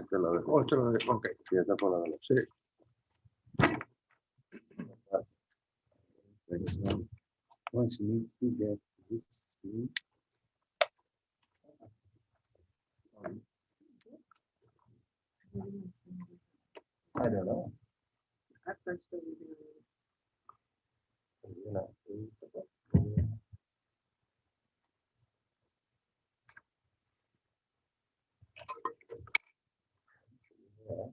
Este lo dejo. Oh, esto lo de- ok. Sí, esta fue la de Sí. next one. One, she needs to get this. I don't know. You know, yeah.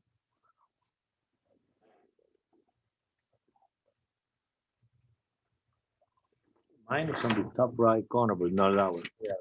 Mine is on the top right corner, but not that one. Yeah.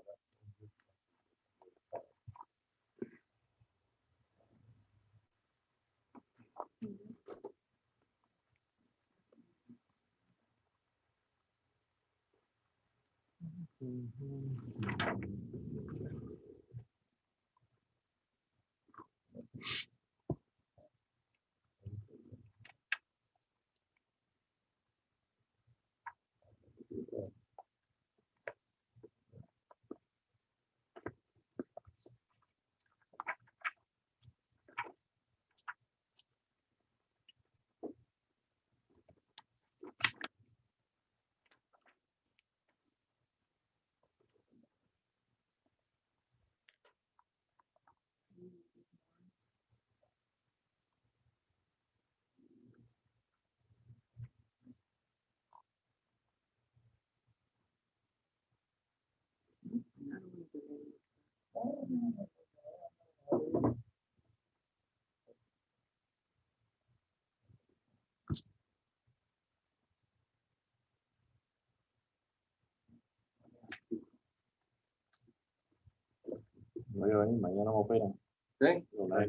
No voy a venir, mañana me operan. Sí. Una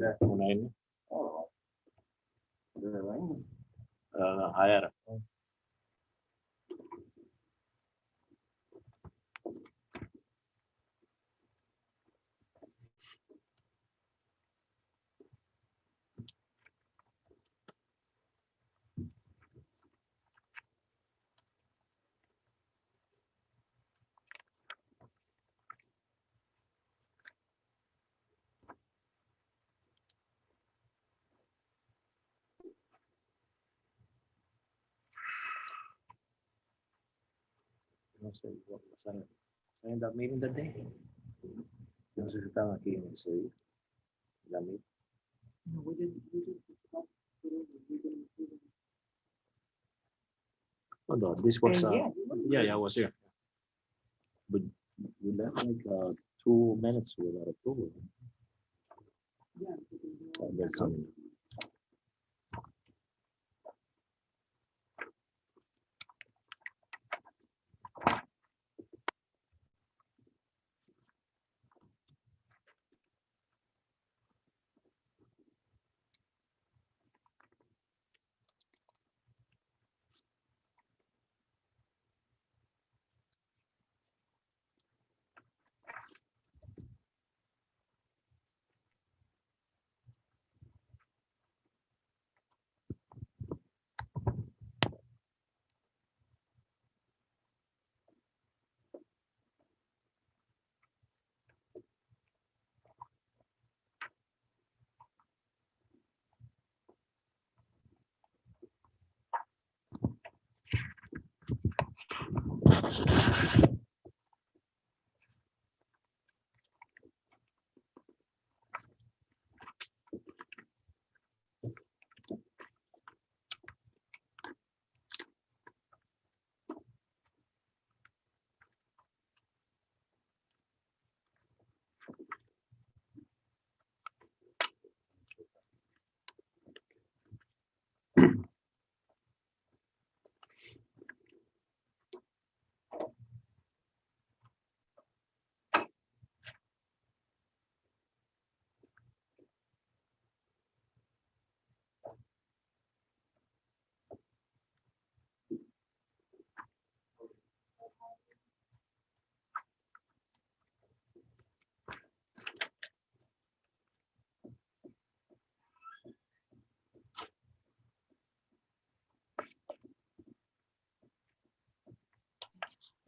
N. Oh. De verdad. Ayer. No sé, what was I in that meeting that day? No sé si estaban aquí en ese día. La meeting. No, we just discussed whatever we're gonna do. Oh, no, this was, And yeah, you were- yeah, I was here. But we left like 2 minutes without approval. Yeah, because you And then some-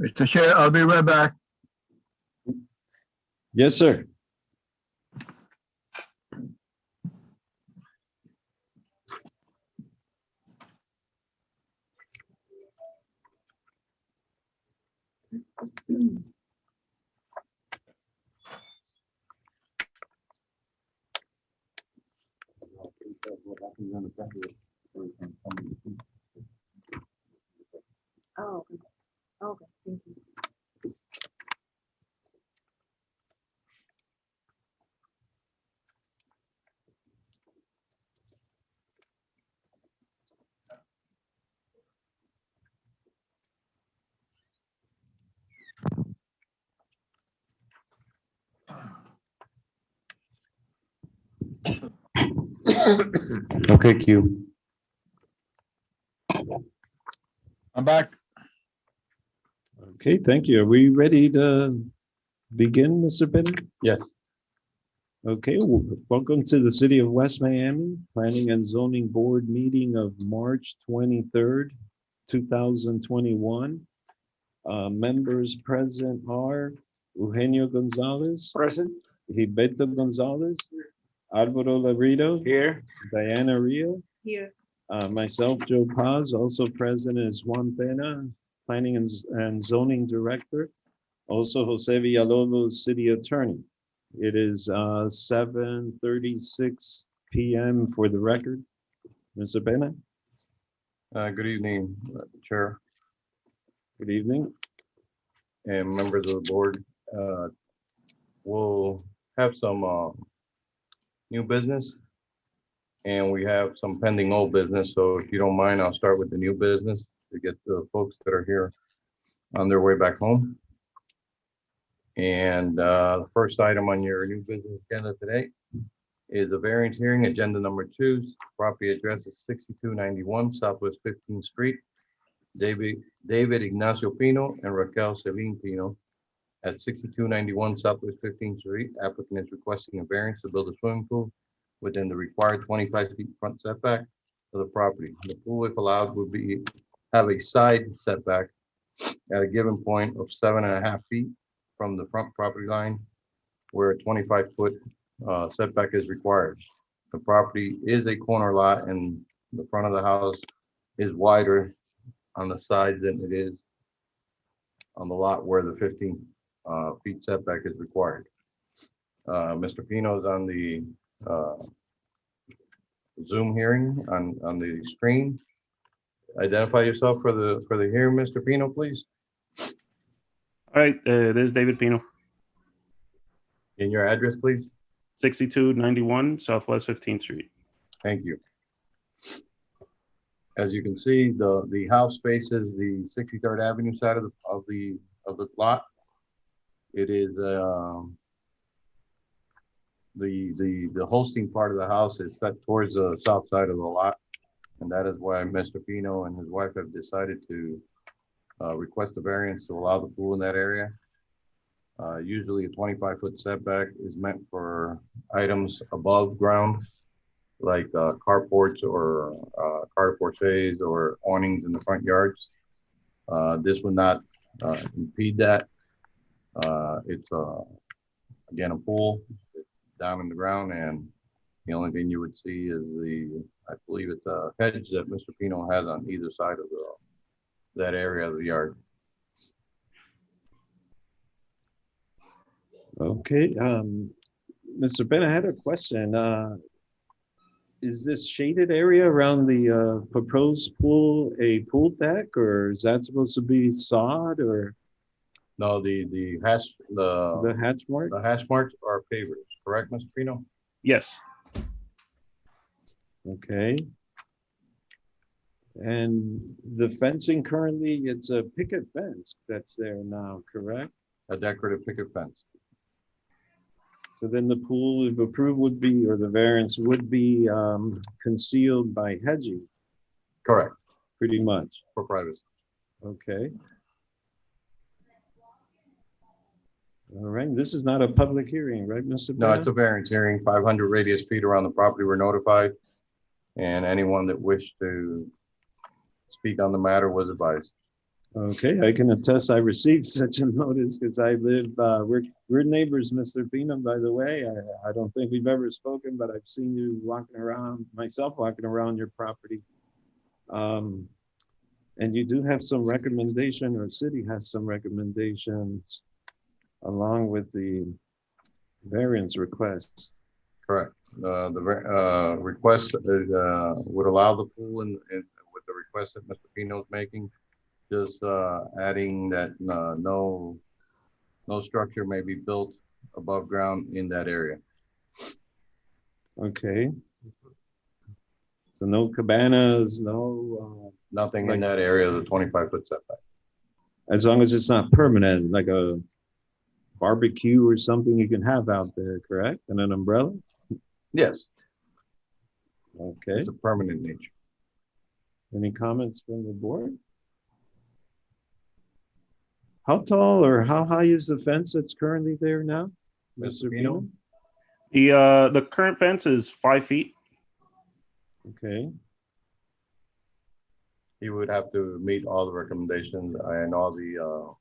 Mr. Chair, I'll be right back. Yes, sir. What happens on the property? Oh, okay. Okay, thank you. Okay, Q. I'm back. Okay, thank you. Are we ready to begin, Mr. Bennett? Yes. Okay, welcome to the City of West Miami Planning and Zoning Board meeting of March 23rd, 2021. Members present are Eugenio Gonzalez, Present. Gilberto Gonzalez, Alvaro Laredo, Here. Diana Rio, Here. myself, Joe Paz, also present is Juan Pena, Planning and Zoning Director. Also Jose Villalobos, City Attorney. It is 7:36 PM for the record. Mr. Pena, Good evening, Chair good evening. and members of the board. We'll have some new business and we have some pending old business. So if you don't mind, I'll start with the new business to get the folks that are here on their way back home. And the first item on your new business agenda today is a variance hearing, agenda number 2. Property address is 6291 Southwest 15th Street. David Ignacio Pino and Raquel Celine Pino at 6291 Southwest 15th Street. Applicant is requesting a variance to build a swimming pool within the required 25 feet front setback of the property. The pool, if allowed, would have a side setback at a given point of 7.5 feet from the front property line, where a 25-foot setback is required. The property is a corner lot and the front of the house is wider on the side than it is on the lot where the 15 feet setback is required. Mr. Pino is on the Zoom hearing on the screen. Identify yourself for the hearing, Mr. Pino, please. All right, this is David Pino, And your address, please. 6291 Southwest 15th Street. Thank you. As you can see, the house faces the 63rd Avenue side of the lot. It is the hosting part of the house is set towards the south side of the lot, and that is why Mr. Pino and his wife have decided to request a variance to allow the pool in that area. Usually a 25-foot setback is meant for items above ground, like carports or carporches or awnings in the front yards. This would not impede that. It's again a pool down in the ground, and the only thing you would see is I believe it's a hedge that Mr. Pino has on either side of that area of the yard. Okay, Mr. Ben, I had a question. Is this shaded area around the proposed pool a pool deck, or is that supposed to be sod or No, the hatch the hatch mark? the hash marks are pavers, correct, Mr. Pino? Yes, Okay. And the fencing currently, it's a picket fence that's there now, correct? A decorative picket fence. So then the pool, if approved, would be, or the variance would be concealed by hedging, Correct, pretty much. for privacy. Okay. All right, this is not a public hearing, right, Mr. No, Bennett? it's a variance hearing, 500 radius feet around the property were notified, and anyone that wished to speak on the matter was advised. Okay, I can attest I received such a notice because I live, we're neighbors, Mr. Pino, by the way. I don't think we've ever spoken, but I've seen you walking around, myself walking around your property. And you do have some recommendation, or city has some recommendations along with the variance requests. Correct. Request would allow the pool in with the request that Mr. Pino is making, just adding that no structure may be built above ground in that area. Okay. So no cabanas, no, Nothing in that area of the 25-foot setback. as long as it's not permanent, like a barbecue or something you can have out there, correct? And an umbrella? Yes, Okay. it's a permanent nature. Any comments from the board? How tall or how high is the fence that's currently there now? Mr. Pino? The current fence is 5 feet. Okay, He would have to meet all the recommendations and all the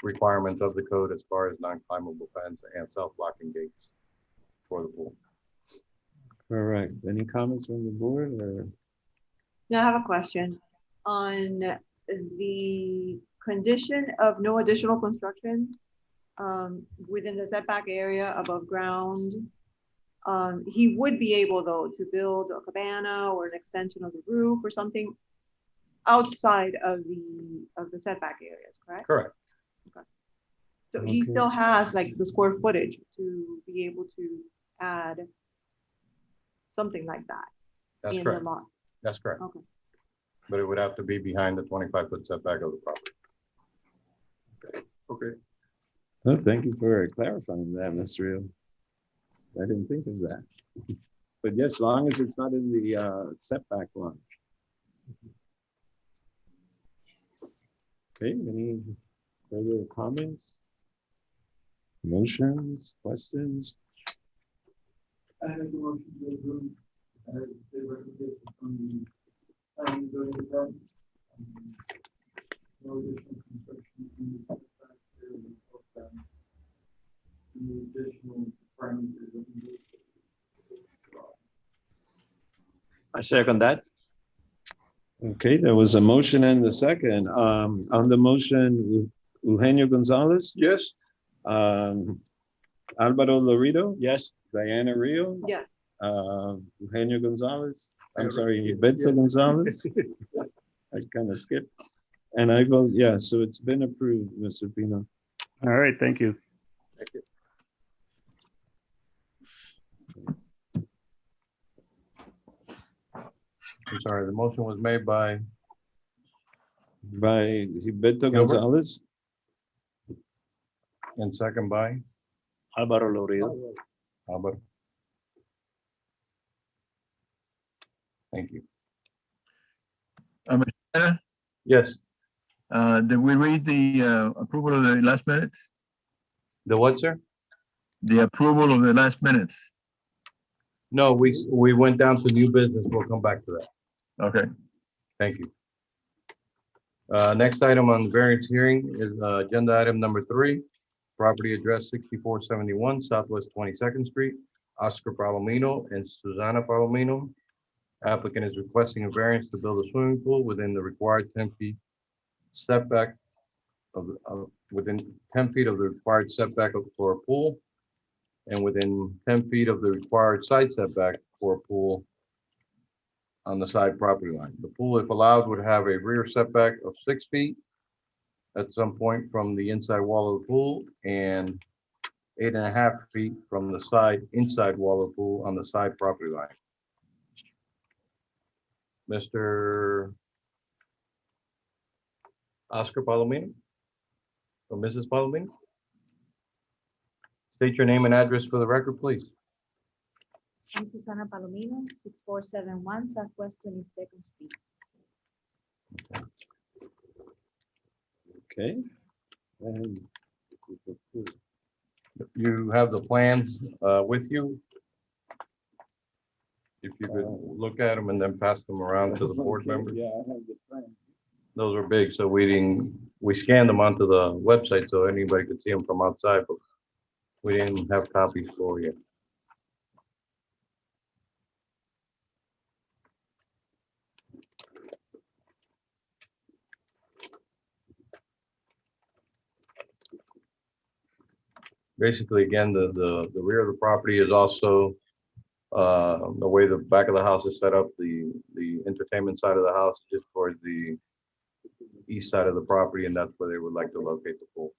requirements of the code as far as non-climbable fence and self-locking gates for the pool. correct. Any comments from the board or? Now I have a question on the condition of no additional construction within the setback area above ground. He would be able though to build a cabana or an extension of the roof or something outside of the setback areas, correct? Correct. So he Okay. still has like the square footage to be able to add something like that That's in the correct. lot. That's correct. Okay. But it would have to be behind the 25-foot setback of the property. Okay. Oh, thank you for clarifying that, Mr. Rio. I didn't think of that. But yes, as long as it's not in the setback line. Okay, any further comments? Motions, questions? I make a motion to approve, the recommendation from the planning and zoning department. No additional construction in the setback area of, the additional parameters of the. I second that. Okay, there was a motion and the second. On the motion, Eugenio Gonzalez, Yes. Alvaro Lorido, Yes. Diana Rio, Yes. Eugenio Gonzalez, I'm sorry, Beto Gonzalez. I kind of skipped. And I vote yes, so it's been approved, Mr. Pino. All right, thank you. Thank you. I'm sorry, the motion was made by, By Beto Gilbert? Gonzalez, and second by Alvaro Loredo. Albert. Thank you. Mr. Penna, Yes, did we read the approval of the last minutes? the what, sir? The approval of the last minutes? No, we went down to new business. We'll come back to that. Okay, Thank you. Next item on the variance hearing is agenda item number 3, property address 6471 Southwest 22nd Street, Oscar Palomino and Susana Palomino. Applicant is requesting a variance to build a swimming pool within the required 10 feet setback within 10 feet of the required setback for a pool and within 10 feet of the required side setback for a pool on the side property line. The pool, if allowed, would have a rear setback of 6 feet at some point from the inside wall of the pool and 8.5 feet from the side inside wall of the pool on the side property line. Mr. Oscar Palomino or Mrs. Palomino? State your name and address for the record, please. I'm Susana Palomino, 6471 Southwest 22nd Street. okay? And this is the pool. You have the plans with you? If you could look at them and then pass them around to the board Okay, members. Yeah, I have the plan. Those are big, so we scanned them onto the website so anybody could see them from outside, but we didn't have copies for you. basically, again, the rear of the property is also the way the back of the house is set up, the entertainment side of the house is towards the east side of the property, and that's where they would like to locate the pool.